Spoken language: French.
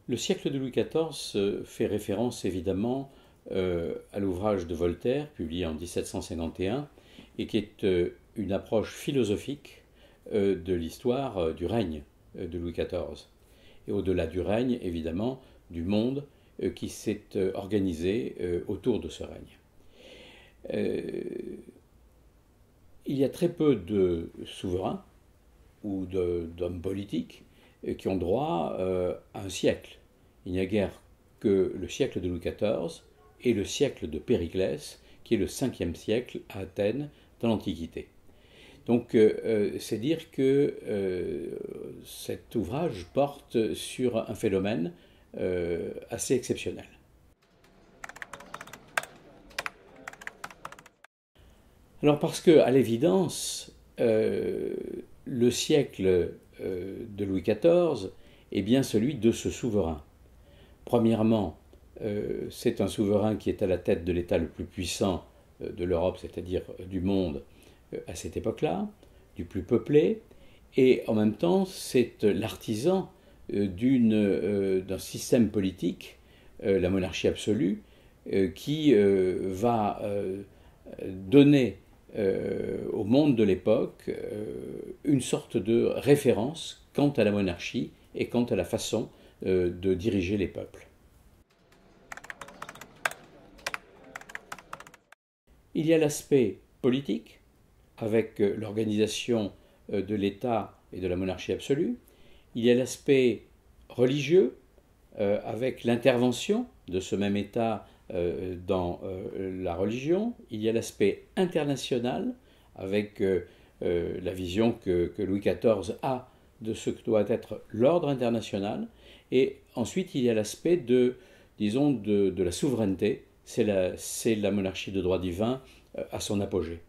Le siècle de Louis XIV fait référence évidemment à l'ouvrage de Voltaire, publié en 1751, et qui est une approche philosophique de l'histoire du règne de Louis XIV. Et au-delà du règne, évidemment, du monde qui s'est organisé autour de ce règne. Il y a très peu de souverains ou d'hommes politiques qui ont droit à un siècle. Il n'y a guère que le siècle de Louis XIV et le siècle de Périclès, qui est le 5e siècle à Athènes dans l'Antiquité. Donc c'est dire que cet ouvrage porte sur un phénomène assez exceptionnel. Alors parce que, à l'évidence, le siècle de Louis XIV est bien celui de ce souverain. Premièrement, c'est un souverain qui est à la tête de l'État le plus puissant de l'Europe, c'est-à-dire du monde, à cette époque-là, du plus peuplé, et en même temps, c'est l'artisan d'un système politique, la monarchie absolue, qui va donner au monde de l'époque une sorte de référence quant à la monarchie et quant à la façon de diriger les peuples. Il y a l'aspect politique, avec l'organisation de l'État et de la monarchie absolue. Il y a l'aspect religieux, avec l'intervention de ce même État dans la religion. Il y a l'aspect international, avec la vision que Louis XIV a de ce que doit être l'ordre international. Et ensuite, il y a l'aspect disons, de la souveraineté. C'est la monarchie de droit divin à son apogée.